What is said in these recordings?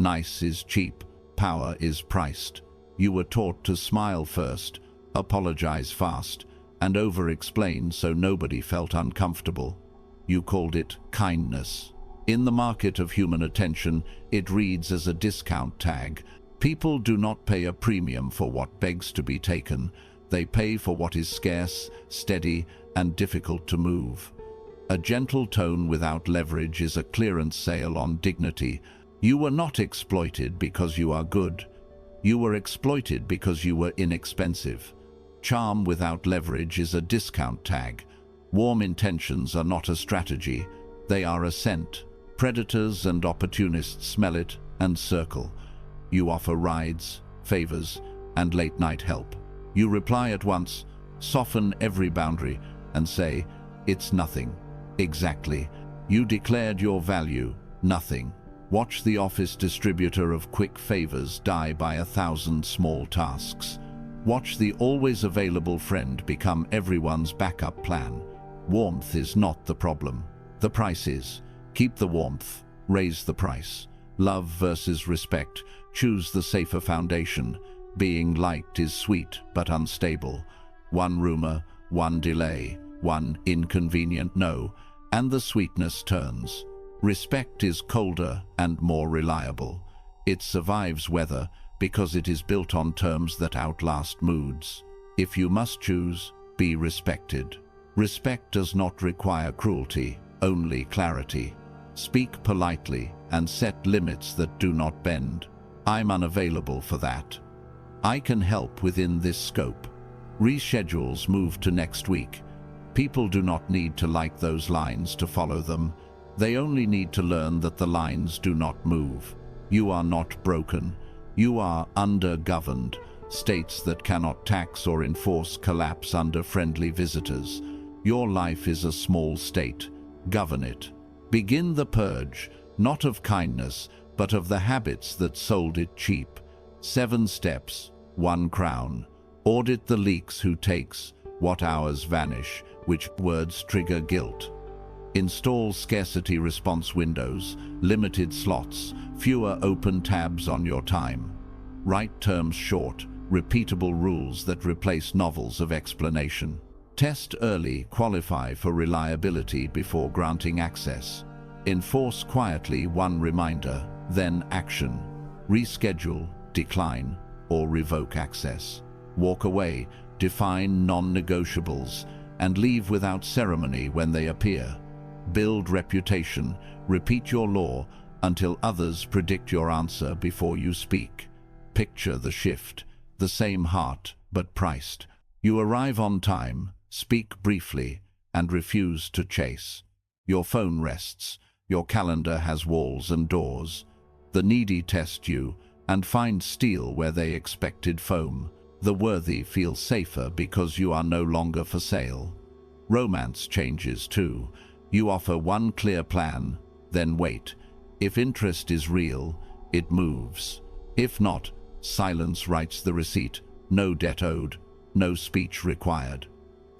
Nice is cheap, power is priced. You were taught to smile first, apologize fast, and over-explain so nobody felt uncomfortable. You called it kindness. In the market of human attention, it reads as a discount tag. People do not pay a premium for what begs to be taken. They pay for what is scarce, steady, and difficult to move. A gentle tone without leverage is a clearance sale on dignity. You were not exploited because you are good. You were exploited because you were inexpensive. Charm without leverage is a discount tag. Warm intentions are not a strategy. They are a scent. Predators and opportunists smell it and circle. You offer rides, favors, and late-night help. You reply at once, soften every boundary, and say, "It's nothing." Exactly. You declared your value, nothing. Watch the office distributor of quick favors die by 1,000 small tasks. Watch the always available friend become everyone's backup plan. Warmth is not the problem. The price is. Keep the warmth, raise the price. Love versus respect, choose the safer foundation. Being liked is sweet but unstable. One rumor, one delay, one inconvenient no, and the sweetness turns. Respect is colder and more reliable. It survives weather because it is built on terms that outlast moods. If you must choose, be respected. Respect does not require cruelty, only clarity. Speak politely and set limits that do not bend. I'm unavailable for that. I can help within this scope. Reschedules move to next week. People do not need to like those lines to follow them. They only need to learn that the lines do not move. You are not broken. You are under-governed. States that cannot tax or enforce collapse under friendly visitors. Your life is a small state. Govern it. Begin the purge, not of kindness, but of the habits that sold it cheap. 7 steps, 1 crown. Audit the leaks who takes, what hours vanish, which words trigger guilt. Install scarcity response windows, limited slots, fewer open tabs on your time. Write terms short, repeatable rules that replace novels of explanation. Test early, qualify for reliability before granting access. Enforce quietly, 1 reminder, then action. Reschedule, decline, or revoke access. Walk away, define non-negotiables, and leave without ceremony when they appear. Build reputation, repeat your law until others predict your answer before you speak. Picture the shift, the same heart, but priced. You arrive on time, speak briefly, and refuse to chase. Your phone rests, your calendar has walls and doors. The needy test you, and find steel where they expected foam. The worthy feel safer because you are no longer for sale. Romance changes too. You offer one clear plan, then wait. If interest is real, it moves. If not, silence writes the receipt. No debt owed, no speech required.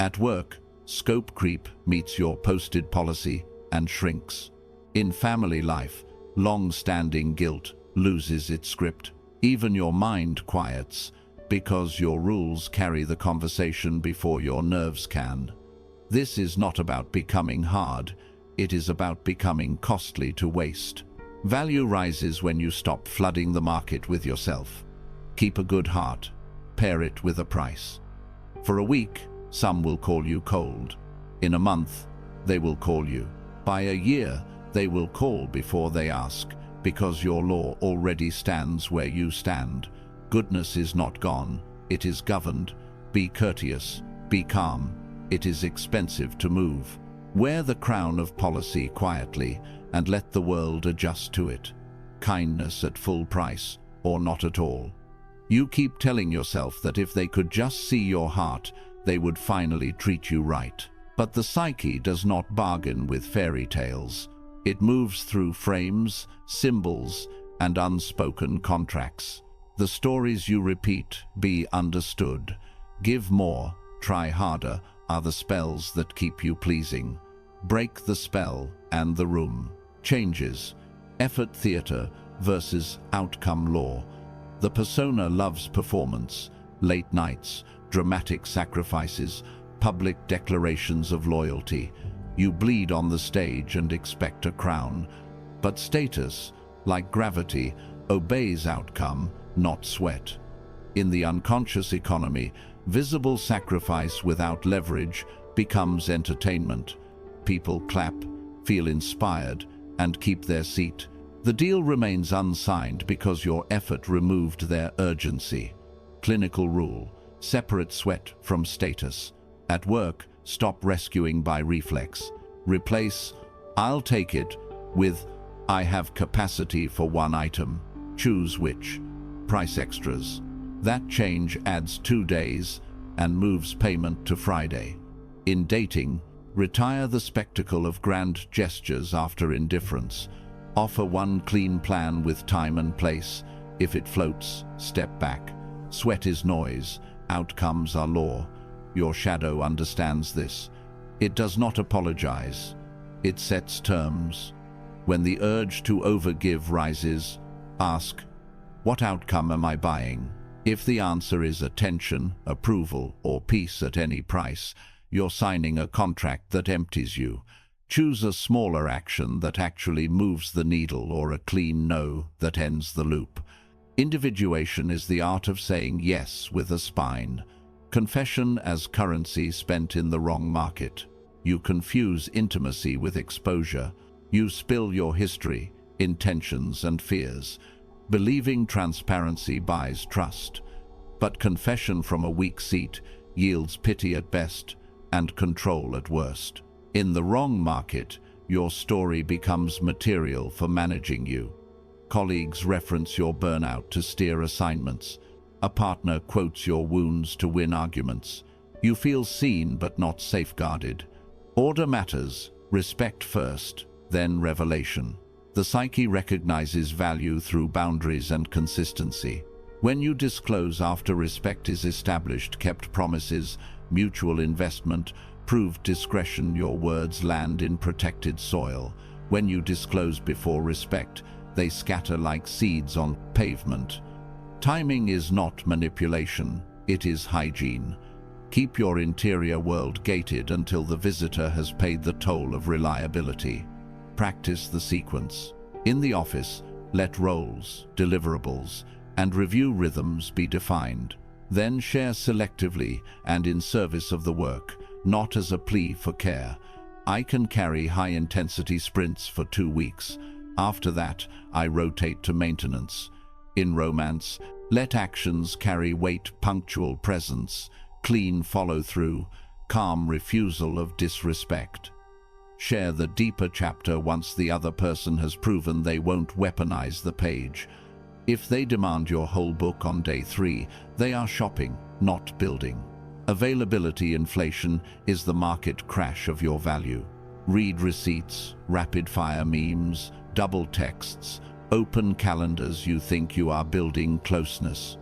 At work, scope creep meets your posted policy and shrinks. In family life, long-standing guilt loses its script. Even your mind quiets because your rules carry the conversation before your nerves can. This is not about becoming hard, it is about becoming costly to waste. Value rises when you stop flooding the market with yourself. Keep a good heart, pair it with a price. For a week, some will call you cold. In a month, they will call you. By a year, they will call before they ask, because your law already stands where you stand. Goodness is not gone, it is governed. Be courteous, be calm. It is expensive to move. Wear the crown of policy quietly and let the world adjust to it. Kindness at full price or not at all. You keep telling yourself that if they could just see your heart, they would finally treat you right. But the psyche does not bargain with fairy tales. It moves through frames, symbols, and unspoken contracts. The stories you repeat, be understood. Give more, try harder, are the spells that keep you pleasing. Break the spell and the room changes. Effort theater, versus outcome law. The persona loves performance, late nights, dramatic sacrifices, public declarations of loyalty. You bleed on the stage and expect a crown. But status, like gravity, obeys outcome, not sweat. In the unconscious economy, visible sacrifice without leverage becomes entertainment. People clap, feel inspired, and keep their seat. The deal remains unsigned because your effort removed their urgency. Clinical rule: separate sweat from status. At work, stop rescuing by reflex. Replace "I'll take it" with "I have capacity for one item. Choose which." Price extras. That change adds 2 days and moves payment to Friday. In dating, retire the spectacle of grand gestures after indifference. Offer one clean plan with time and place. If it floats, step back. Sweat is noise, outcomes are law. Your shadow understands this. It does not apologize. It sets terms. When the urge to overgive rises, ask, what outcome am I buying? If the answer is attention, approval, or peace at any price, you're signing a contract that empties you. Choose a smaller action that actually moves the needle, or a clean no that ends the loop. Individuation is the art of saying yes with a spine. Confession as currency spent in the wrong market. You confuse intimacy with exposure. You spill your history, intentions, and fears. Believing transparency buys trust. But confession from a weak seat yields pity at best and control at worst. In the wrong market, your story becomes material for managing you. Colleagues reference your burnout to steer assignments. A partner quotes your wounds to win arguments. You feel seen but not safeguarded. Order matters, respect first, then revelation. The psyche recognizes value through boundaries and consistency. When you disclose after respect is established, kept promises, mutual investment, proved discretion, your words land in protected soil. When you disclose before respect, they scatter like seeds on pavement. Timing is not manipulation, it is hygiene. Keep your interior world gated until the visitor has paid the toll of reliability. Practice the sequence. In the office, let roles, deliverables, and review rhythms be defined. Then share selectively and in service of the work, not as a plea for care. I can carry high-intensity sprints for 2 weeks. After that, I rotate to maintenance. In romance, let actions carry weight, punctual presence, clean follow-through, calm refusal of disrespect. Share the deeper chapter once the other person has proven they won't weaponize the page. If they demand your whole book on day 3, they are shopping, not building. Availability inflation is the market crash of your value. Read receipts, rapid-fire memes, double texts, open calendars. You think you are building closeness.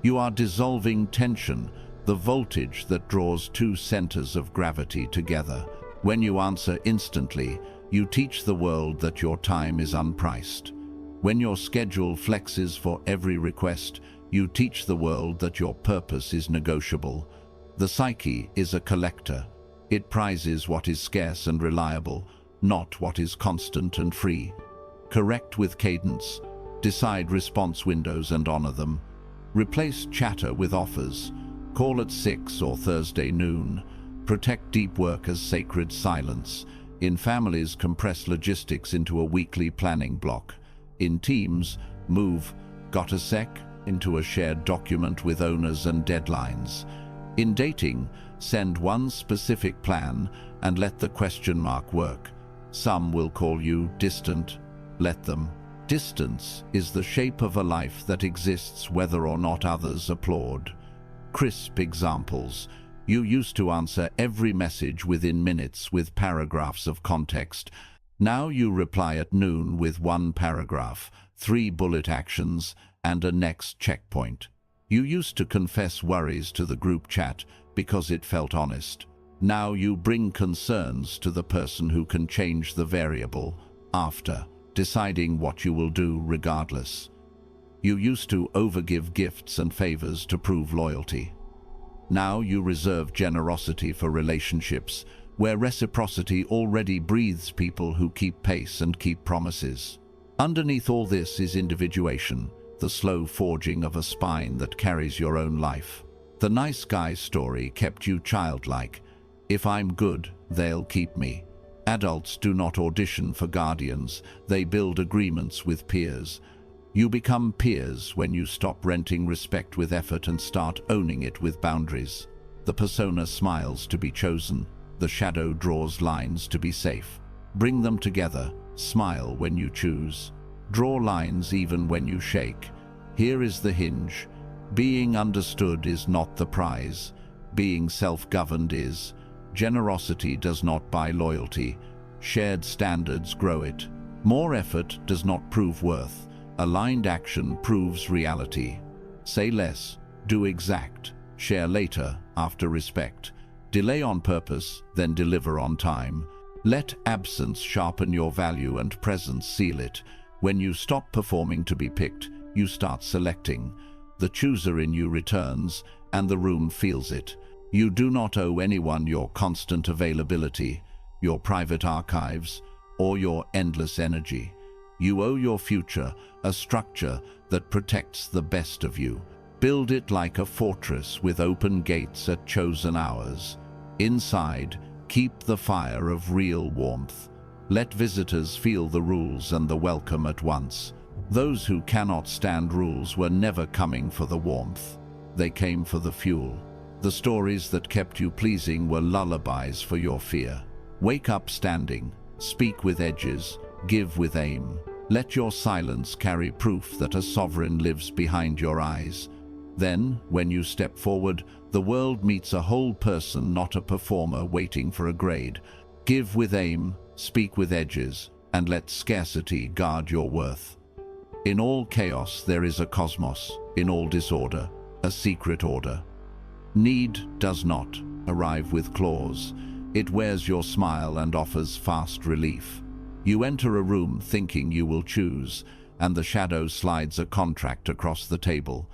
You are dissolving tension, the voltage that draws 2 centers of gravity together. When you answer instantly, you teach the world that your time is unpriced. When your schedule flexes for every request, you teach the world that your purpose is negotiable. The psyche is a collector. It prizes what is scarce and reliable, not what is constant and free. Correct with cadence. Decide response windows and honor them. Replace chatter with offers. Call at 6 or Thursday noon. Protect deep work as sacred silence. In families, compress logistics into a weekly planning block. In teams, move "got a sec" into a shared document with owners and deadlines. In dating, send one specific plan and let the question mark work. Some will call you distant. Let them. Distance is the shape of a life that exists whether or not others applaud. Crisp examples. You used to answer every message within minutes with paragraphs of context. Now you reply at noon with 1 paragraph, 3 bullet actions, and a next checkpoint. You used to confess worries to the group chat because it felt honest. Now you bring concerns to the person who can change the variable after. deciding what you will do regardless. You used to overgive gifts and favors to prove loyalty. Now you reserve generosity for relationships, where reciprocity already breathes people who keep pace and keep promises. Underneath all this is individuation, the slow forging of a spine that carries your own life. The nice guy story kept you childlike. If I'm good, they'll keep me. Adults do not audition for guardians, they build agreements with peers. You become peers when you stop renting respect with effort and start owning it with boundaries. The persona smiles to be chosen, the shadow draws lines to be safe. Bring them together, smile when you choose. Draw lines even when you shake. Here is the hinge. Being understood is not the prize. Being self-governed is. Generosity does not buy loyalty. Shared standards grow it. More effort does not prove worth. Aligned action proves reality. Say less, do exact. Share later, after respect. Delay on purpose, then deliver on time. Let absence sharpen your value and presence seal it. When you stop performing to be picked, you start selecting. The chooser in you returns, and the room feels it. You do not owe anyone your constant availability, your private archives, or your endless energy. You owe your future, a structure that protects the best of you. Build it like a fortress with open gates at chosen hours. Inside, keep the fire of real warmth. Let visitors feel the rules and the welcome at once. Those who cannot stand rules were never coming for the warmth. They came for the fuel. The stories that kept you pleasing were lullabies for your fear. Wake up standing, speak with edges, give with aim. Let your silence carry proof that a sovereign lives behind your eyes. Then, when you step forward, the world meets a whole person, not a performer waiting for a grade. Give with aim, speak with edges, and let scarcity guard your worth. In all chaos there is a cosmos, in all disorder, a secret order. Need does not arrive with claws. It wears your smile and offers fast relief. You enter a room thinking you will choose, and the shadow slides a contract across the table.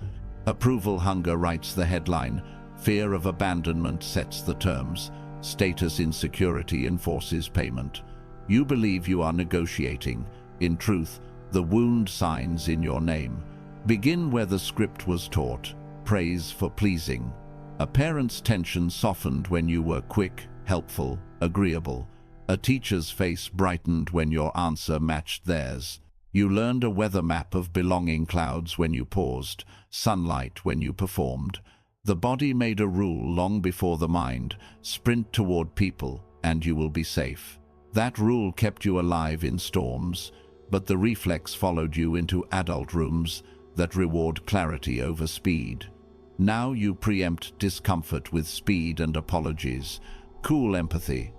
Approval hunger writes the headline. Fear of abandonment sets the terms. Status insecurity enforces payment. You believe you are negotiating. In truth, the wound signs in your name. Begin where the script was taught. Praise for pleasing. A parent's tension softened when you were quick, helpful, agreeable. A teacher's face brightened when your answer matched theirs. You learned a weather map of belonging clouds when you paused, sunlight when you performed. The body made a rule long before the mind. Sprint toward people, and you will be safe. That rule kept you alive in storms, but the reflex followed you into adult rooms that reward clarity over speed. Now you preempt discomfort with speed and apologies. Cool empathy.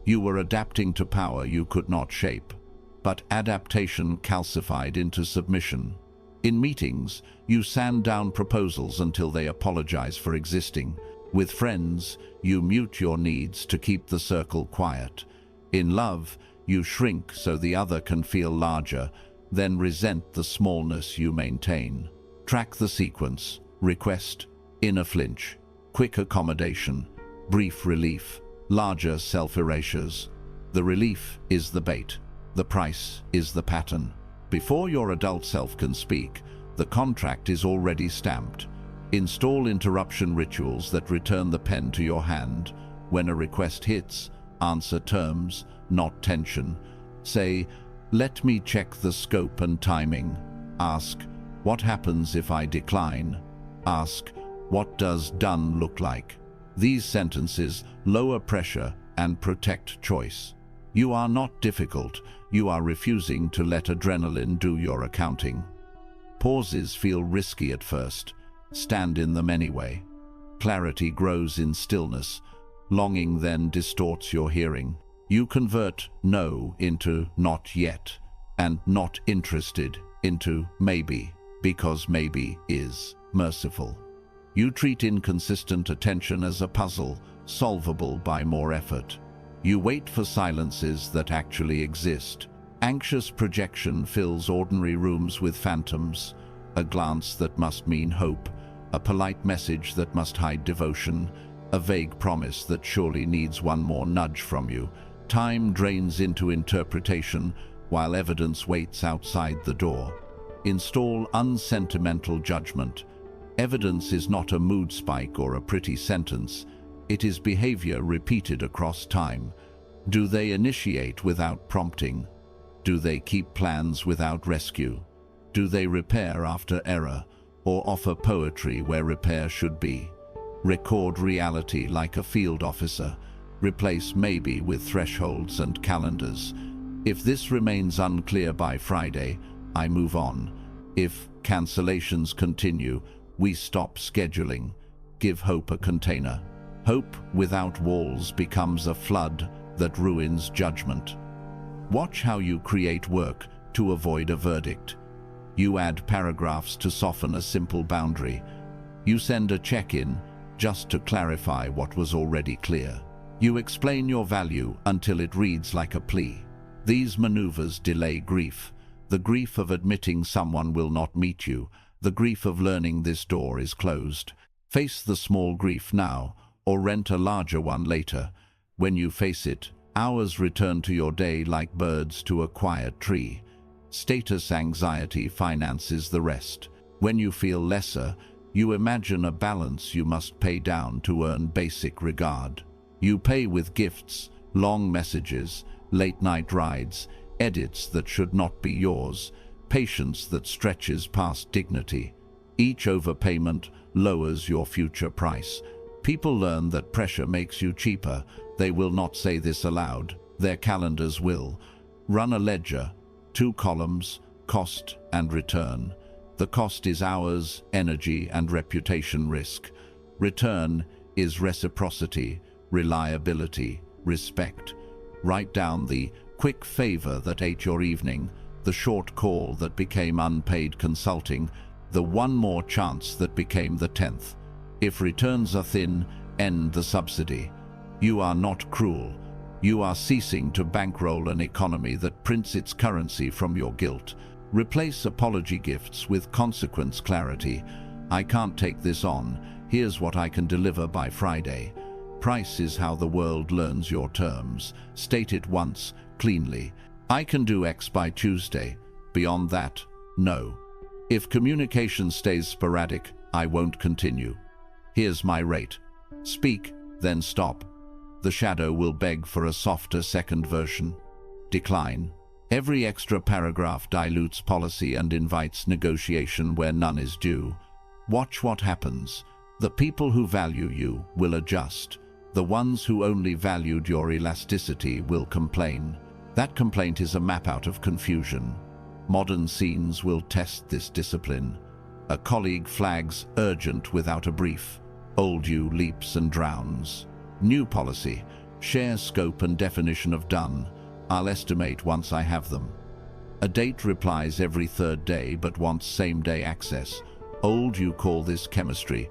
You were adapting to power you could not shape, but adaptation calcified into submission. In meetings, you sand down proposals until they apologize for existing. With friends, you mute your needs to keep the circle quiet. In love, you shrink so the other can feel larger, then resent the smallness you maintain. Track the sequence. Request, inner flinch, quick accommodation, brief relief, larger self-erasures. The relief is the bait. The price is the pattern. Before your adult self can speak, the contract is already stamped. Install interruption rituals that return the pen to your hand. When a request hits, answer terms, not tension. Say, let me check the scope and timing. Ask, what happens if I decline? Ask, what does done look like? These sentences lower pressure and protect choice. You are not difficult. You are refusing to let adrenaline do your accounting. Pauses feel risky at first. Stand in them anyway. Clarity grows in stillness. Longing then distorts your hearing. You convert no into not yet, and not interested into maybe, because maybe is merciful. You treat inconsistent attention as a puzzle, solvable by more effort. You wait for silences that actually exist. Anxious projection fills ordinary rooms with phantoms, a glance that must mean hope, a polite message that must hide devotion, a vague promise that surely needs one more nudge from you. Time drains into interpretation while evidence waits outside the door. Install unsentimental judgment. Evidence is not a mood spike or a pretty sentence. It is behavior repeated across time. Do they initiate without prompting? Do they keep plans without rescue? Do they repair after error, or offer poetry where repair should be? Record reality like a field officer. Replace maybe with thresholds and calendars. If this remains unclear by Friday, I move on. If cancellations continue, we stop scheduling. Give hope a container. Hope without walls becomes a flood that ruins judgment. Watch how you create work to avoid a verdict. You add paragraphs to soften a simple boundary. You send a check-in just to clarify what was already clear. You explain your value until it reads like a plea. These maneuvers delay grief. The grief of admitting someone will not meet you. The grief of learning this door is closed. Face the small grief now, or rent a larger one later. When you face it, hours return to your day like birds to a quiet tree. Status anxiety finances the rest. When you feel lesser, you imagine a balance you must pay down to earn basic regard. You pay with gifts, long messages, late-night rides, edits that should not be yours, patience that stretches past dignity. Each overpayment lowers your future price. People learn that pressure makes you cheaper. They will not say this aloud. Their calendars will. Run a ledger, 2 columns, cost and return. The cost is hours, energy, and reputation risk. Return is reciprocity, reliability, respect. Write down the quick favor that ate your evening, the short call that became unpaid consulting, the one more chance that became the 10th. If returns are thin, end the subsidy. You are not cruel. You are ceasing to bankroll an economy that prints its currency from your guilt. Replace apology gifts with consequence clarity. I can't take this on. Here's what I can deliver by Friday. Price is how the world learns your terms. State it once, cleanly. I can do X by Tuesday. Beyond that, no. If communication stays sporadic, I won't continue. Here's my rate. Speak, then stop. The shadow will beg for a softer second version. Decline. Every extra paragraph dilutes policy and invites negotiation where none is due. Watch what happens. The people who value you will adjust. The ones who only valued your elasticity will complain. That complaint is a map out of confusion. Modern scenes will test this discipline. A colleague flags urgent without a brief. Old you leaps and drowns. New policy. Share scope and definition of done. I'll estimate once I have them. A date replies every 3rd day but wants same-day access. Old you call this chemistry.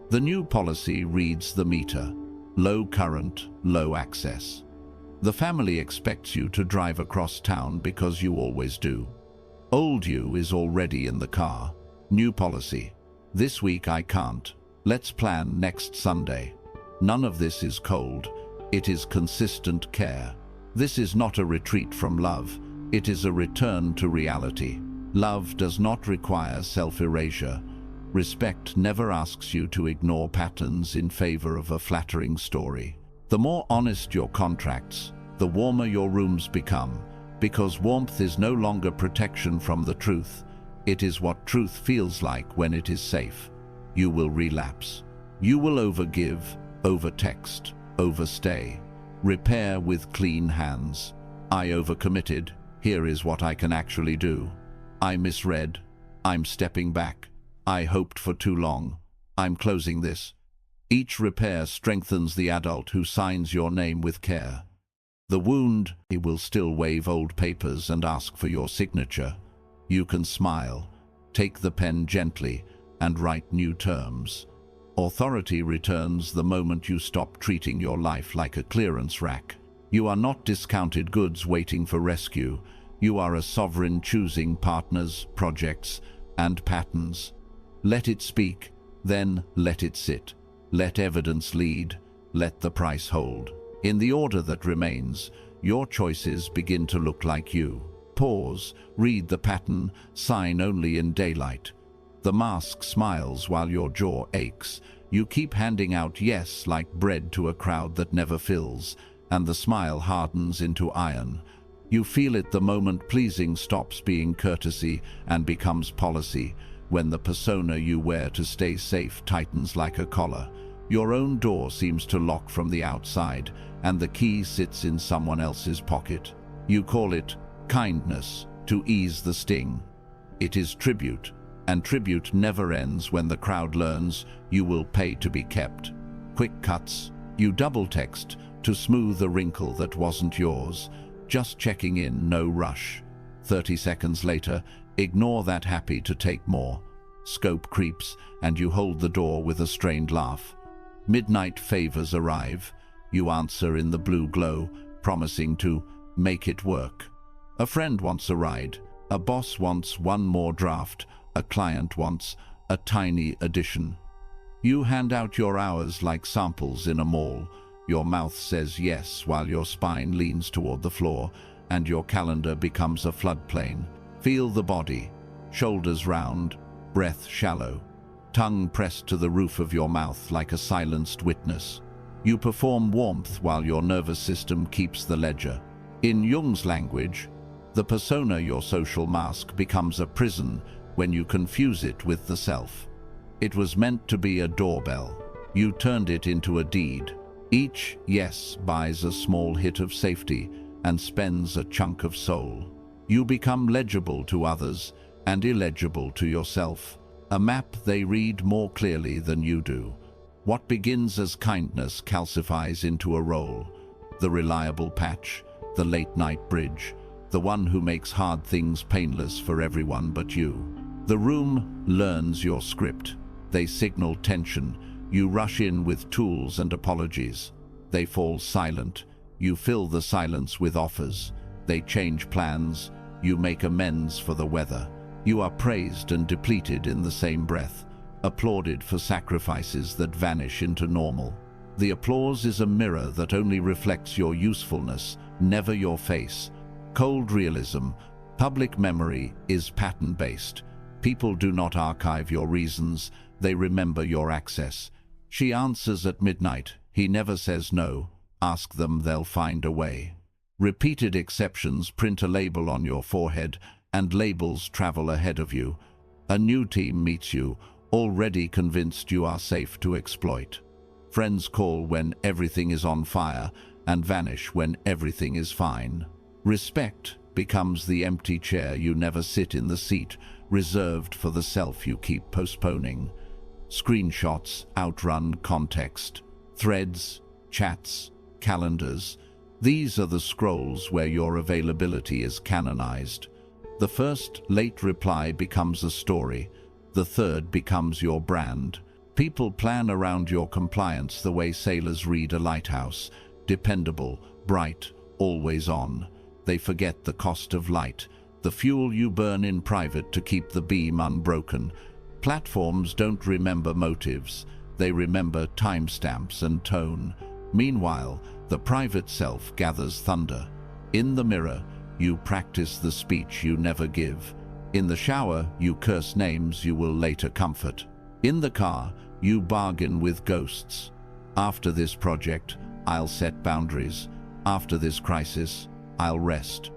The new policy reads the meter. Low current, low access. The family expects you to drive across town because you always do. Old you is already in the car. New policy. This week I can't. Let's plan next Sunday. None of this is cold. It is consistent care. This is not a retreat from love. It is a return to reality. Love does not require self-erasure. Respect never asks you to ignore patterns in favor of a flattering story. The more honest your contracts, the warmer your rooms become, because warmth is no longer protection from the truth. It is what truth feels like when it is safe. You will relapse. You will overgive, overtext, overstay. Repair with clean hands. I overcommitted. Here is what I can actually do. I misread. I'm stepping back. I hoped for too long. I'm closing this. Each repair strengthens the adult who signs your name with care. The wound, he will still wave old papers and ask for your signature. You can smile, take the pen gently, and write new terms. Authority returns the moment you stop treating your life like a clearance rack. You are not discounted goods waiting for rescue. You are a sovereign choosing partners, projects, and patterns. Let it speak, then let it sit. Let evidence lead, let the price hold. In the order that remains, your choices begin to look like you. Pause, read the pattern, sign only in daylight. The mask smiles while your jaw aches. You keep handing out yes like bread to a crowd that never fills, and the smile hardens into iron. You feel it the moment pleasing stops being courtesy and becomes policy, when the persona you wear to stay safe tightens like a collar. Your own door seems to lock from the outside, and the key sits in someone else's pocket. You call it kindness to ease the sting. It is tribute, and tribute never ends when the crowd learns you will pay to be kept. Quick cuts. You double text to smooth a wrinkle that wasn't yours. Just checking in, no rush. 30 seconds later, ignore that happy to take more. Scope creeps, and you hold the door with a strained laugh. Midnight favors arrive. You answer in the blue glow, promising to make it work. A friend wants a ride. A boss wants one more draft. A client wants a tiny addition. You hand out your hours like samples in a mall. Your mouth says yes while your spine leans toward the floor, and your calendar becomes a floodplain. Feel the body, shoulders round, breath shallow, tongue pressed to the roof of your mouth like a silenced witness. You perform warmth while your nervous system keeps the ledger. In Jung's language, the persona, your social mask, becomes a prison when you confuse it with the self. It was meant to be a doorbell. You turned it into a deed. Each yes buys a small hit of safety and spends a chunk of soul. You become legible to others and illegible to yourself. A map they read more clearly than you do. What begins as kindness calcifies into a role. The reliable patch, the late-night bridge, the one who makes hard things painless for everyone but you. The room learns your script. They signal tension. You rush in with tools and apologies. They fall silent. You fill the silence with offers. They change plans. You make amends for the weather. You are praised and depleted in the same breath, applauded for sacrifices that vanish into normal. The applause is a mirror that only reflects your usefulness, never your face. Cold realism. Public memory is pattern-based. People do not archive your reasons, they remember your access. She answers at midnight. He never says no. Ask them, they'll find a way. Repeated exceptions print a label on your forehead, and labels travel ahead of you. A new team meets you, already convinced you are safe to exploit. Friends call when everything is on fire, and vanish when everything is fine. Respect becomes the empty chair you never sit in, the seat reserved for the self you keep postponing. Screenshots outrun context. Threads, chats, calendars. These are the scrolls where your availability is canonized. The first late reply becomes a story. The third becomes your brand. People plan around your compliance the way sailors read a lighthouse. Dependable, bright, always on. They forget the cost of light, the fuel you burn in private to keep the beam unbroken. Platforms don't remember motives. They remember timestamps and tone. Meanwhile, the private self gathers thunder. In the mirror, you practice the speech you never give. In the shower, you curse names you will later comfort. In the car, you bargain with ghosts. After this project, I'll set boundaries. After this crisis, I'll rest.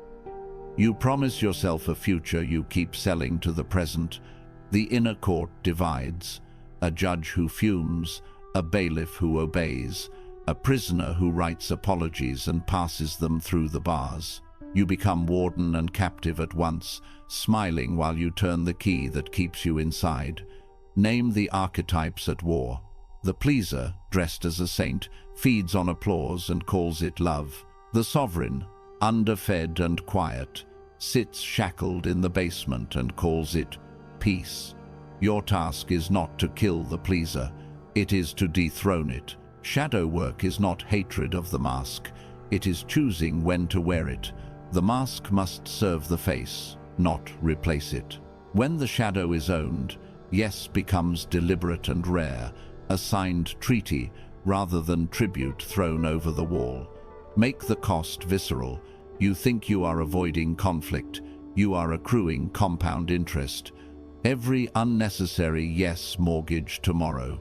You promise yourself a future you keep selling to the present. The inner court divides. A judge who fumes, a bailiff who obeys, a prisoner who writes apologies and passes them through the bars. You become warden and captive at once, smiling while you turn the key that keeps you inside. Name the archetypes at war. The pleaser, dressed as a saint, feeds on applause and calls it love. The sovereign, underfed and quiet, sits shackled in the basement and calls it peace. Your task is not to kill the pleaser, it is to dethrone it. Shadow work is not hatred of the mask, it is choosing when to wear it. The mask must serve the face, not replace it. When the shadow is owned, yes becomes deliberate and rare, a signed treaty rather than tribute thrown over the wall. Make the cost visceral. You think you are avoiding conflict, you are accruing compound interest. Every unnecessary yes mortgage tomorrow.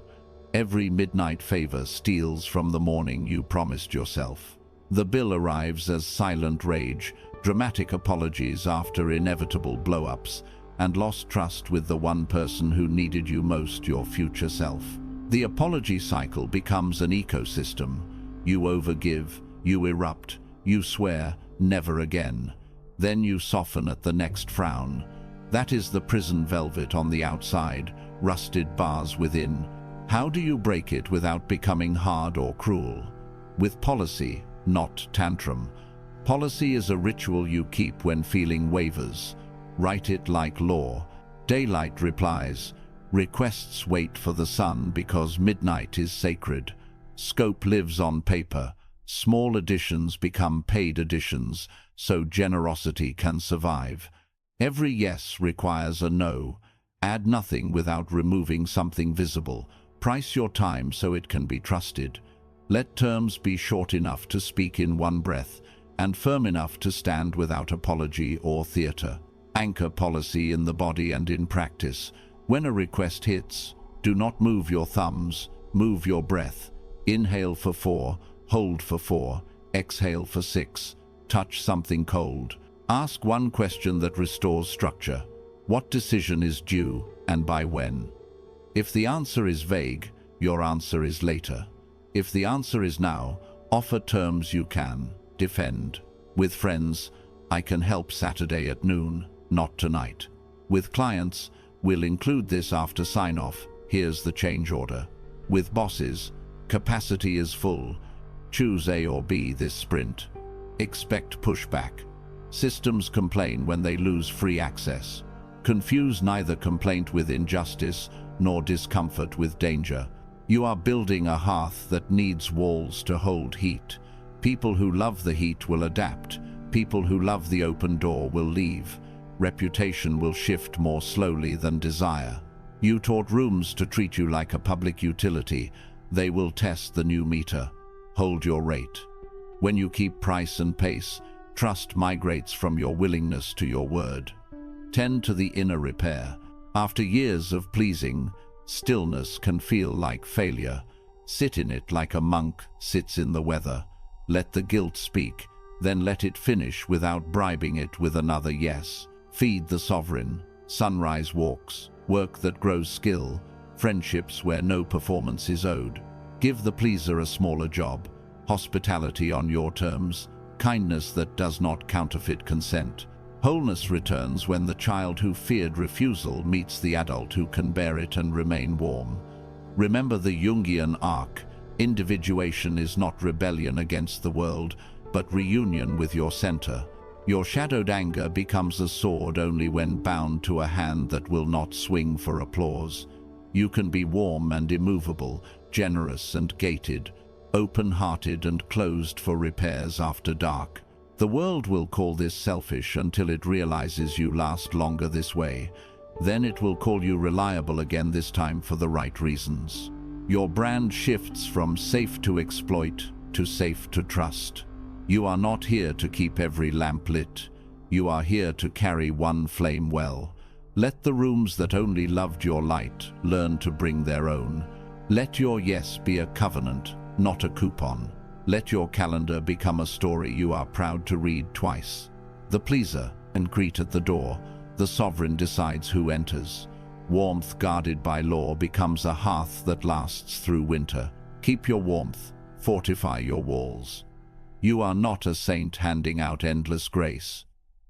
Every midnight favor steals from the morning you promised yourself. The bill arrives as silent rage, dramatic apologies after inevitable blow-ups, and lost trust with the one person who needed you most, your future self. The apology cycle becomes an ecosystem. You overgive, you erupt, you swear, never again. Then you soften at the next frown. That is the prison velvet on the outside, rusted bars within. How do you break it without becoming hard or cruel? With policy, not tantrum. Policy is a ritual you keep when feeling waivers. Write it like law. Daylight replies. Requests wait for the sun because midnight is sacred. Scope lives on paper. Small additions become paid additions, so generosity can survive. Every yes requires a no. Add nothing without removing something visible. Price your time so it can be trusted. Let terms be short enough to speak in one breath, and firm enough to stand without apology or theater. Anchor policy in the body and in practice. When a request hits, do not move your thumbs, move your breath. Inhale for 4, hold for 4, exhale for 6. Touch something cold. Ask one question that restores structure. What decision is due, and by when? If the answer is vague, your answer is later. If the answer is now, offer terms you can defend. With friends, I can help Saturday at noon, not tonight. With clients, we'll include this after sign-off. Here's the change order. With bosses, capacity is full. Choose A or B this sprint. Expect pushback. Systems complain when they lose free access. Confuse neither complaint with injustice nor discomfort with danger. You are building a hearth that needs walls to hold heat. People who love the heat will adapt. People who love the open door will leave. Reputation will shift more slowly than desire. You taught rooms to treat you like a public utility. They will test the new meter. Hold your rate. When you keep price and pace, trust migrates from your willingness to your word. Tend to the inner repair. After years of pleasing, stillness can feel like failure. Sit in it like a monk sits in the weather. Let the guilt speak, then let it finish without bribing it with another yes. Feed the sovereign. Sunrise walks. Work that grows skill. Friendships where no performance is owed. Give the pleaser a smaller job. Hospitality on your terms. Kindness that does not counterfeit consent. Wholeness returns when the child who feared refusal meets the adult who can bear it and remain warm. Remember the Jungian arc. Individuation is not rebellion against the world, but reunion with your center. Your shadowed anger becomes a sword only when bound to a hand that will not swing for applause. You can be warm and immovable, generous and gated, open-hearted and closed for repairs after dark. The world will call this selfish until it realizes you last longer this way. Then it will call you reliable again, this time for the right reasons. Your brand shifts from safe to exploit to safe to trust. You are not here to keep every lamp lit. You are here to carry one flame well. Let the rooms that only loved your light learn to bring their own. Let your yes be a covenant, not a coupon. Let your calendar become a story you are proud to read twice. The pleaser and greet at the door. The sovereign decides who enters. Warmth guarded by law becomes a hearth that lasts through winter. Keep your warmth. Fortify your walls. You are not a saint handing out endless grace.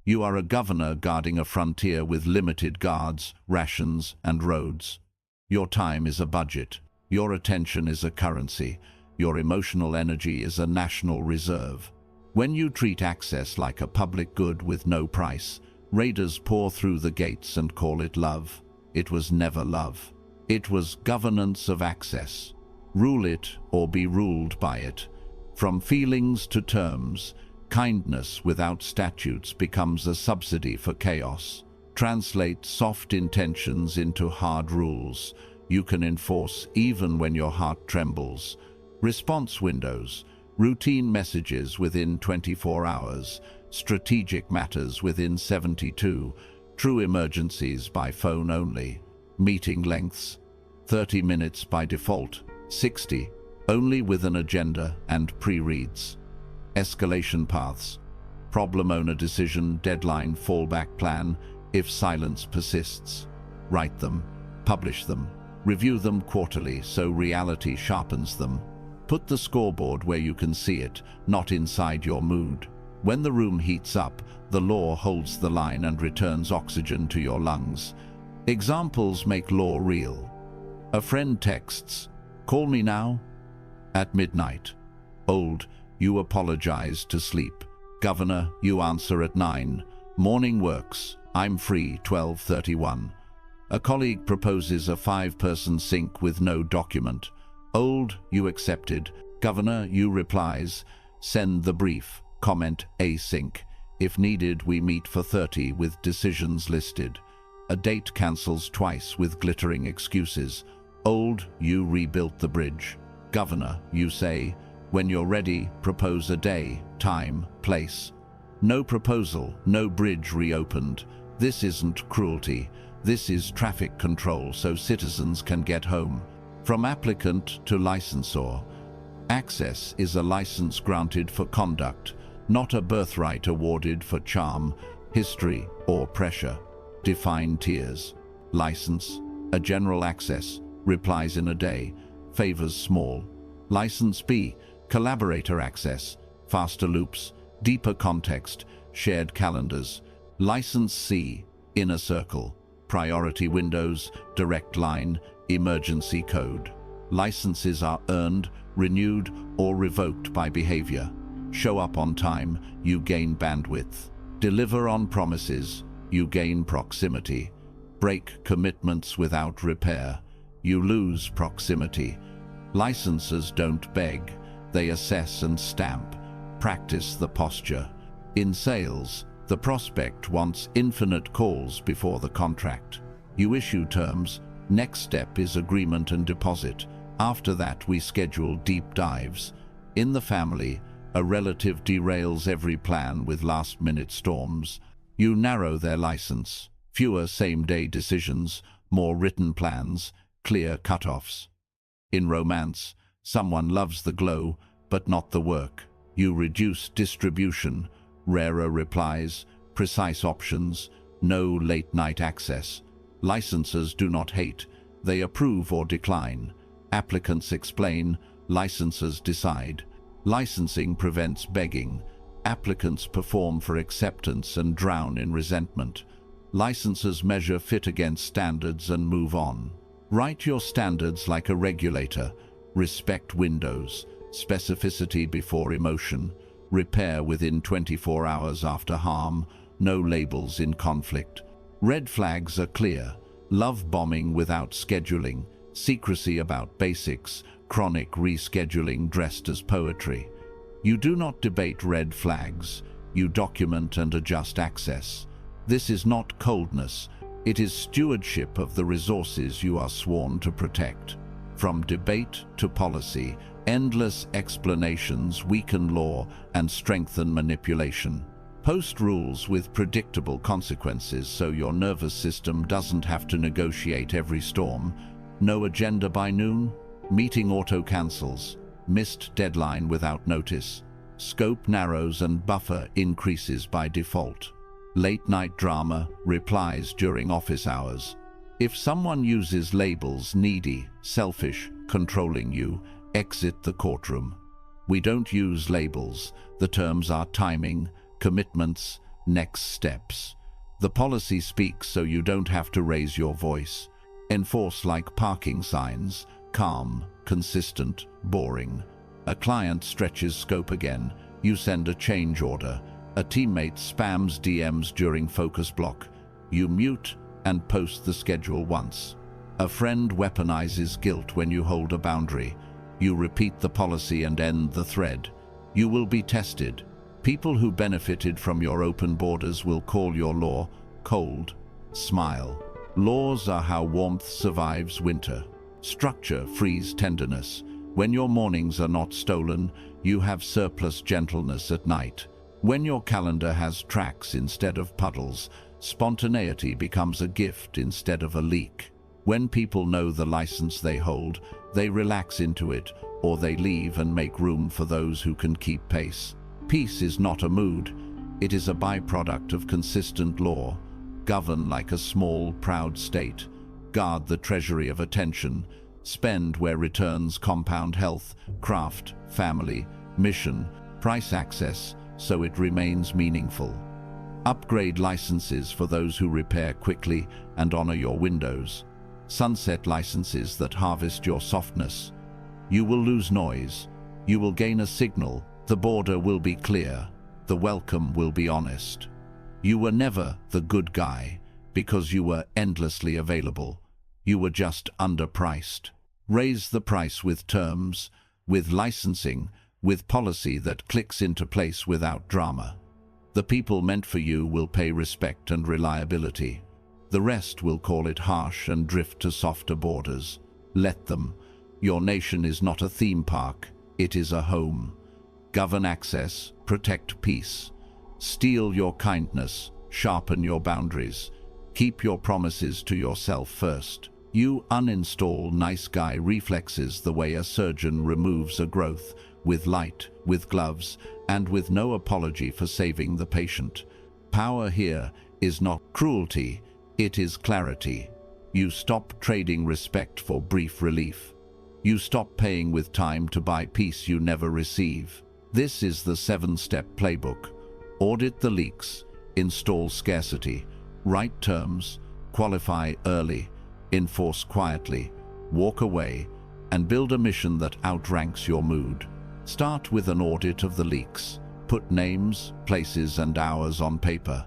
You are a governor guarding a frontier with limited guards, rations, and roads. Your time is a budget. Your attention is a currency. Your emotional energy is a national reserve. When you treat access like a public good with no price, raiders pour through the gates and call it love. It was never love. It was governance of access. Rule it or be ruled by it. From feelings to terms, Kindness without statutes becomes a subsidy for chaos. Translate soft intentions into hard rules you can enforce even when your heart trembles. Response windows, routine messages within 24 hours, strategic matters within 72, true emergencies by phone only. Meeting lengths, 30 minutes by default, 60, only with an agenda and pre-reads. Escalation paths, problem owner decision, deadline, fallback plan, if silence persists. Write them, publish them, review them quarterly so reality sharpens them. Put the scoreboard where you can see it, not inside your mood. When the room heats up, the law holds the line and returns oxygen to your lungs. Examples make law real. A friend texts, "Call me now?" At midnight. Old, you apologize to sleep. Governor, you answer at 9. Morning works, I'm free, 12:31. A colleague proposes a 5-person sync with no document. Old, you accepted. Governor, you replies, send the brief, comment async. If needed, we meet for 30 with decisions listed. A date cancels twice with glittering excuses. Old, you rebuilt the bridge. Governor, you say, when you're ready, propose a day, time, place. No proposal, no bridge reopened. This isn't cruelty. This is traffic control so citizens can get home. From applicant to licensor. Access is a license granted for conduct, not a birthright awarded for charm, history, or pressure. Define tiers. License, a general access, replies in a day, favors small. License B, collaborator access, faster loops, deeper context, shared calendars. License C, inner circle, priority windows, direct line, emergency code. Licenses are earned, renewed, or revoked by behavior. Show up on time, you gain bandwidth. Deliver on promises, you gain proximity. Break commitments without repair, you lose proximity. Licensors don't beg, they assess and stamp. Practice the posture. In sales, the prospect wants infinite calls before the contract. You issue terms, next step is agreement and deposit. After that, we schedule deep dives. In the family, a relative derails every plan with last-minute storms. You narrow their license. Fewer same-day decisions, more written plans, clear cutoffs. In romance, someone loves the glow, but not the work. You reduce distribution, rarer replies, precise options, no late-night access. Licensors do not hate, they approve or decline. Applicants explain, licensors decide. Licensing prevents begging. Applicants perform for acceptance and drown in resentment. Licensors measure fit against standards and move on. Write your standards like a regulator. Respect windows. Specificity before emotion. Repair within 24 hours after harm. No labels in conflict. Red flags are clear. Love bombing without scheduling. Secrecy about basics. Chronic rescheduling dressed as poetry. You do not debate red flags. You document and adjust access. This is not coldness. It is stewardship of the resources you are sworn to protect. From debate to policy, endless explanations weaken law and strengthen manipulation. Post rules with predictable consequences so your nervous system doesn't have to negotiate every storm. No agenda by noon? Meeting auto-cancels. Missed deadline without notice. Scope narrows and buffer increases by default. Late-night drama, replies during office hours. If someone uses labels needy, selfish, controlling you, exit the courtroom. We don't use labels. The terms are timing, commitments, next steps. The policy speaks so you don't have to raise your voice. Enforce like parking signs, calm, consistent, boring. A client stretches scope again. You send a change order. A teammate spams DMs during focus block. You mute and post the schedule once. A friend weaponizes guilt when you hold a boundary. You repeat the policy and end the thread. You will be tested. People who benefited from your open borders will call your law cold. Smile. Laws are how warmth survives winter. Structure frees tenderness. When your mornings are not stolen, you have surplus gentleness at night. When your calendar has tracks instead of puddles, spontaneity becomes a gift instead of a leak. When people know the license they hold, they relax into it, or they leave and make room for those who can keep pace. Peace is not a mood. It is a byproduct of consistent law. Govern like a small, proud state. Guard the treasury of attention. Spend where returns compound health, craft, family, mission, price access, so it remains meaningful. Upgrade licenses for those who repair quickly and honor your windows. Sunset licenses that harvest your softness. You will lose noise. You will gain a signal. The border will be clear. The welcome will be honest. You were never the good guy because you were endlessly available. You were just underpriced. Raise the price with terms, with licensing, with policy that clicks into place without drama. The people meant for you will pay respect and reliability. The rest will call it harsh and drift to softer borders. Let them. Your nation is not a theme park. It is a home. Govern access, protect peace. Steel your kindness, sharpen your boundaries. Keep your promises to yourself first. You uninstall nice guy reflexes the way a surgeon removes a growth, with light, with gloves, and with no apology for saving the patient. Power here is not cruelty, it is clarity. You stop trading respect for brief relief. You stop paying with time to buy peace you never receive. This is the 7-step playbook. Audit the leaks, install scarcity, write terms, qualify early, enforce quietly, walk away, and build a mission that outranks your mood. Start with an audit of the leaks. Put names, places, and hours on paper.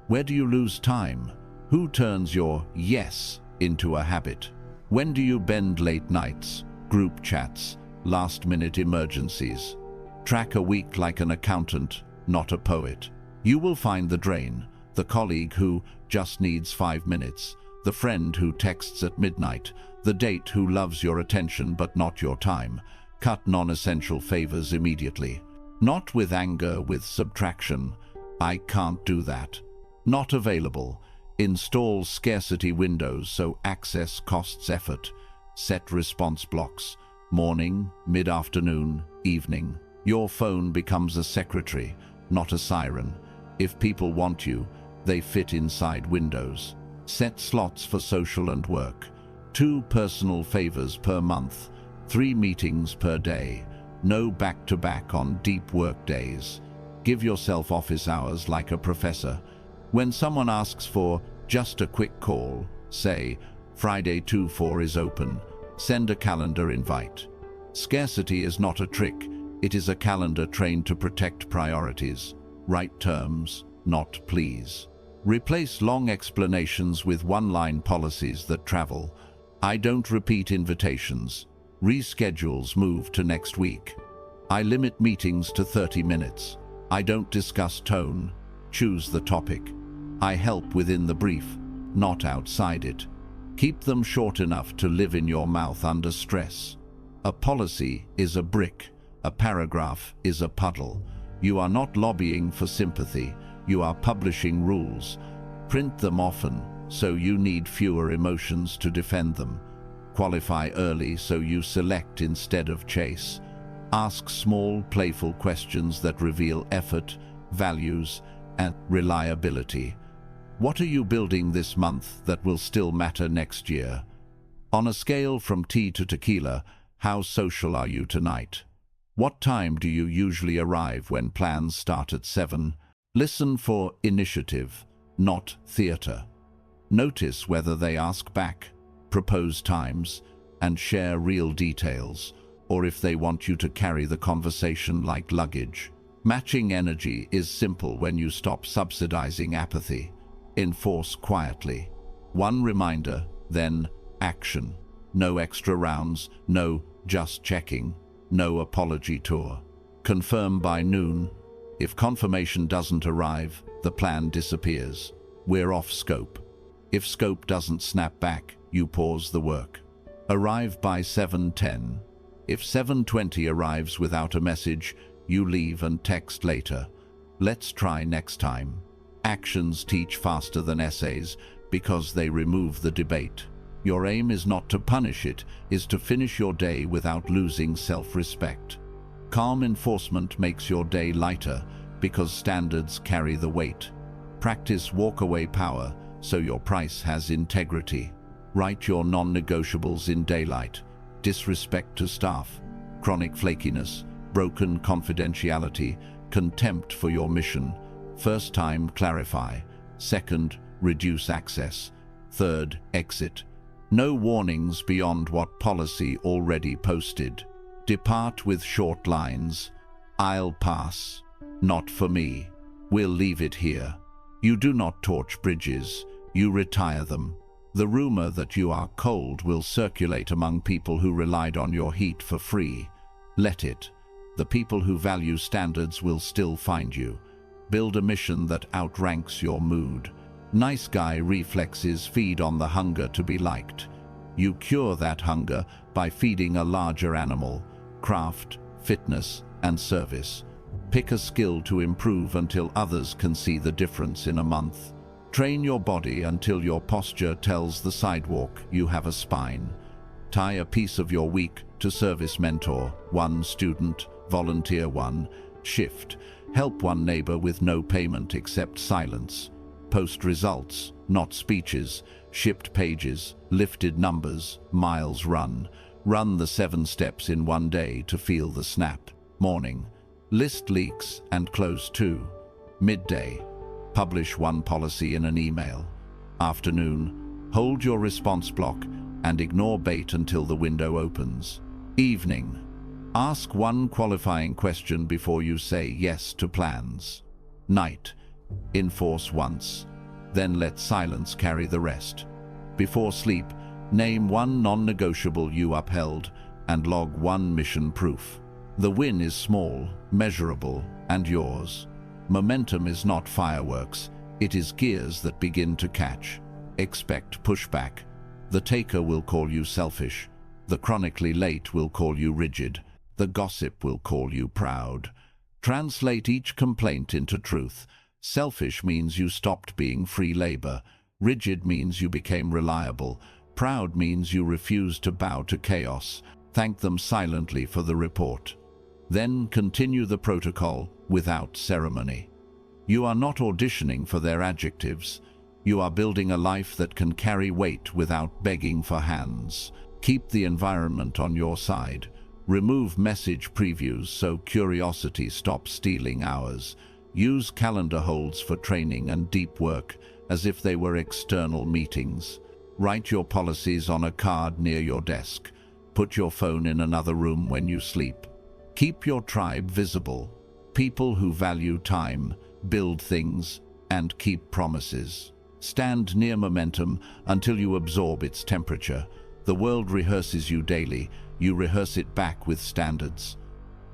Where do you lose time? Who turns your yes into a habit? When do you bend late nights, group chats, last-minute emergencies? Track a week like an accountant, not a poet. You will find the drain, the colleague who just needs 5 minutes, the friend who texts at midnight, the date who loves your attention but not your time. Cut non-essential favors immediately. Not with anger, with subtraction. I can't do that. Not available. Install scarcity windows so access costs effort. Set response blocks. Morning, mid-afternoon, evening. Your phone becomes a secretary, not a siren. If people want you, they fit inside windows. Set slots for social and work. 2 personal favors per month. 3 meetings per day. No back-to-back on deep work days. Give yourself office hours like a professor. When someone asks for just a quick call, say, Friday 2-4 is open. Send a calendar invite. Scarcity is not a trick. It is a calendar trained to protect priorities. Write terms, not please. Replace long explanations with one-line policies that travel. I don't repeat invitations. Reschedules move to next week. I limit meetings to 30 minutes. I don't discuss tone. Choose the topic. I help within the brief, not outside it. Keep them short enough to live in your mouth under stress. A policy is a brick. A paragraph is a puddle. You are not lobbying for sympathy. You are publishing rules. Print them often, so you need fewer emotions to defend them. Qualify early so you select instead of chase. Ask small, playful questions that reveal effort, values, and reliability. What are you building this month that will still matter next year? On a scale from tea to tequila, how social are you tonight? What time do you usually arrive when plans start at 7? Listen for initiative, not theater. Notice whether they ask back, propose times, and share real details, or if they want you to carry the conversation like luggage. Matching energy is simple when you stop subsidizing apathy. Enforce quietly. One reminder, then action. No extra rounds, no just checking. No apology tour. Confirm by noon. If confirmation doesn't arrive, the plan disappears. We're off scope. If scope doesn't snap back, you pause the work. Arrive by 7:10. If 7:20 arrives without a message, you leave and text later. Let's try next time. Actions teach faster than essays because they remove the debate. Your aim is not to punish it, is to finish your day without losing self-respect. Calm enforcement makes your day lighter because standards carry the weight. Practice walk-away power so your price has integrity. Write your non-negotiables in daylight. Disrespect to staff, chronic flakiness, broken confidentiality, contempt for your mission. First time, clarify. Second, reduce access. Third, exit. No warnings beyond what policy already posted. Depart with short lines. I'll pass. Not for me. We'll leave it here. You do not torch bridges. You retire them. The rumor that you are cold will circulate among people who relied on your heat for free. Let it. The people who value standards will still find you. Build a mission that outranks your mood. Nice guy reflexes feed on the hunger to be liked. You cure that hunger by feeding a larger animal. Craft, fitness, and service. Pick a skill to improve until others can see the difference in a month. Train your body until your posture tells the sidewalk you have a spine. Tie a piece of your week to service mentor, one student, volunteer one, shift. Help one neighbor with no payment except silence. Post results, not speeches, shipped pages, lifted numbers, miles run. Run the 7 steps in one day to feel the snap. Morning. List leaks and close 2. Midday. Publish one policy in an email. Afternoon. Hold your response block and ignore bait until the window opens. Evening. Ask one qualifying question before you say yes to plans. Night. Enforce once. Then let silence carry the rest. Before sleep, name one non-negotiable you upheld and log one mission proof. The win is small, measurable, and yours. Momentum is not fireworks, it is gears that begin to catch. Expect pushback. The taker will call you selfish. The chronically late will call you rigid. The gossip will call you proud. Translate each complaint into truth. Selfish means you stopped being free labor. Rigid means you became reliable. Proud means you refused to bow to chaos. Thank them silently for the report. Then continue the protocol without ceremony. You are not auditioning for their adjectives. You are building a life that can carry weight without begging for hands. Keep the environment on your side. Remove message previews so curiosity stops stealing hours. Use calendar holds for training and deep work as if they were external meetings. Write your policies on a card near your desk. Put your phone in another room when you sleep. Keep your tribe visible. People who value time, build things, and keep promises. Stand near momentum until you absorb its temperature. The world rehearses you daily. You rehearse it back with standards.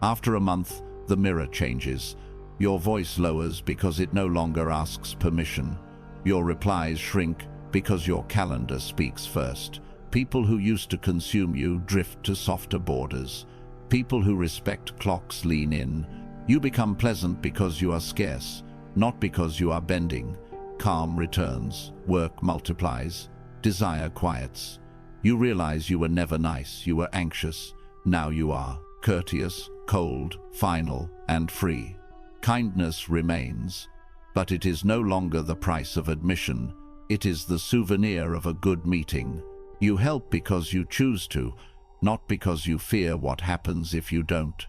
After a month, the mirror changes. Your voice lowers because it no longer asks permission. Your replies shrink because your calendar speaks first. People who used to consume you drift to softer borders. People who respect clocks lean in. You become pleasant because you are scarce, not because you are bending. Calm returns, work multiplies, desire quiets. You realize you were never nice, you were anxious. Now you are courteous, cold, final, and free. Kindness remains, but it is no longer the price of admission. It is the souvenir of a good meeting. You help because you choose to, not because you fear what happens if you don't.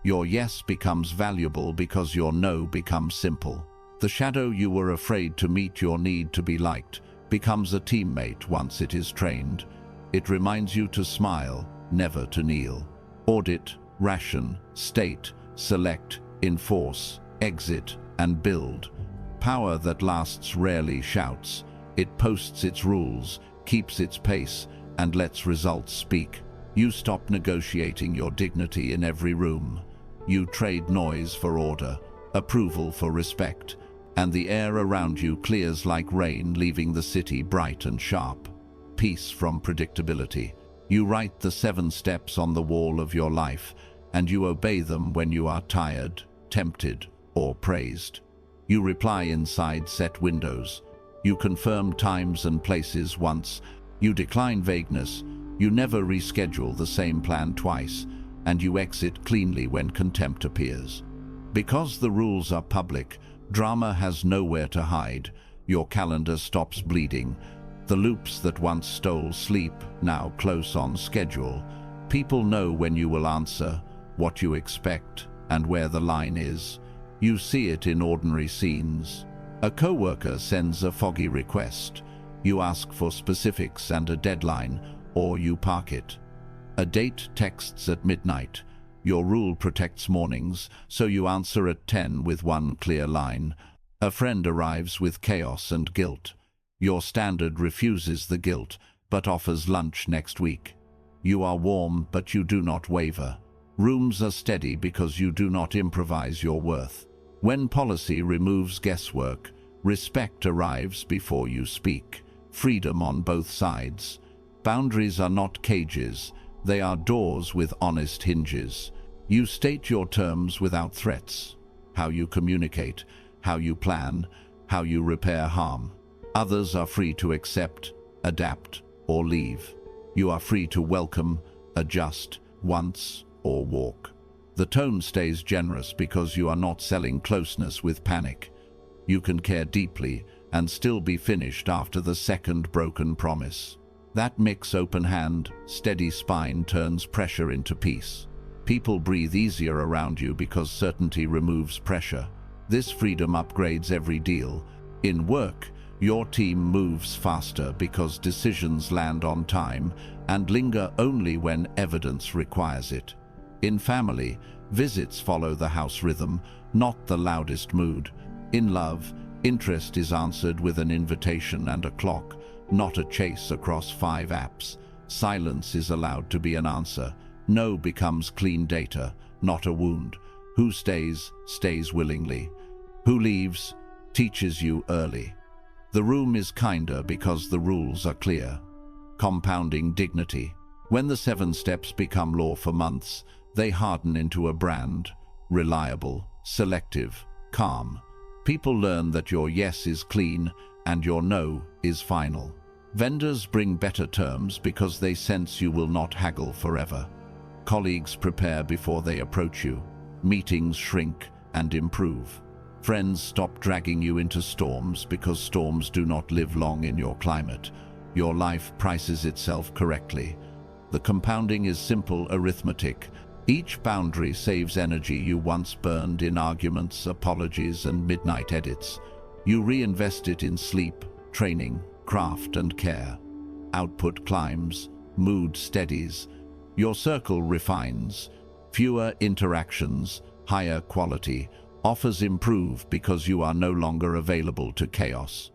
Your yes becomes valuable because your no becomes simple. The shadow you were afraid to meet your need to be liked becomes a teammate once it is trained. It reminds you to smile, never to kneel. Audit, ration, state, select, enforce, exit, and build. Power that lasts rarely shouts. It posts its rules, keeps its pace, and lets results speak. You stop negotiating your dignity in every room. You trade noise for order. approval for respect, and the air around you clears like rain, leaving the city bright and sharp. Peace from predictability. You write the 7 steps on the wall of your life, and you obey them when you are tired, tempted, or praised. You reply inside set windows. You confirm times and places once. You decline vagueness. You never reschedule the same plan twice, and you exit cleanly when contempt appears. Because the rules are public, drama has nowhere to hide. Your calendar stops bleeding. The loops that once stole sleep, now close on schedule. People know when you will answer, what you expect, and where the line is. You see it in ordinary scenes. A coworker sends a foggy request. You ask for specifics and a deadline, or you park it. A date texts at midnight. Your rule protects mornings, so you answer at 10 with one clear line. A friend arrives with chaos and guilt. Your standard refuses the guilt, but offers lunch next week. You are warm, but you do not waver. Rooms are steady because you do not improvise your worth. When policy removes guesswork, respect arrives before you speak. Freedom on both sides. Boundaries are not cages, they are doors with honest hinges. You state your terms without threats. How you communicate, how you plan, how you repair harm. Others are free to accept, adapt, or leave. You are free to welcome, adjust, once, or walk. The tone stays generous because you are not selling closeness with panic. You can care deeply and still be finished after the second broken promise. That mix, open hand, steady spine, turns pressure into peace. People breathe easier around you because certainty removes pressure. This freedom upgrades every deal. In work, your team moves faster because decisions land on time and linger only when evidence requires it. In family, visits follow the house rhythm, not the loudest mood. In love, interest is answered with an invitation and a clock, not a chase across 5 apps. Silence is allowed to be an answer. No becomes clean data, not a wound. Who stays, stays willingly. Who leaves, teaches you early. The room is kinder because the rules are clear. Compounding dignity. When the 7 steps become law for months, they harden into a brand. Reliable, selective, calm. People learn that your yes is clean and your no is final. Vendors bring better terms because they sense you will not haggle forever. Colleagues prepare before they approach you. Meetings shrink and improve. Friends stop dragging you into storms because storms do not live long in your climate. Your life prices itself correctly. The compounding is simple arithmetic. Each boundary saves energy you once burned in arguments, apologies, and midnight edits. You reinvest it in sleep, training, craft, and care. Output climbs, mood steadies. Your circle refines. Fewer interactions, higher quality. Offers improve because you are no longer available to chaos.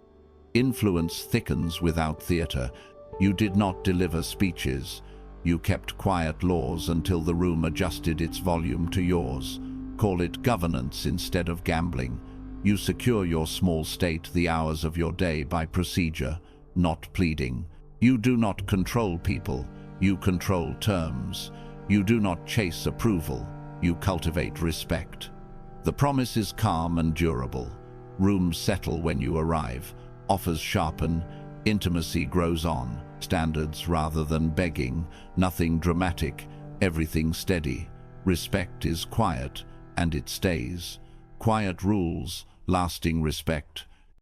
Influence thickens without theater. You did not deliver speeches. You kept quiet laws until the room adjusted its volume to yours. Call it governance instead of gambling. You secure your small state, the hours of your day, by procedure, not pleading. You do not control people. You control terms. You do not chase approval. You cultivate respect. The promise is calm and durable. Rooms settle when you arrive. Offers sharpen. Intimacy grows on. Standards rather than begging. Nothing dramatic. Everything steady. Respect is quiet, and it stays. Quiet rules, lasting respect.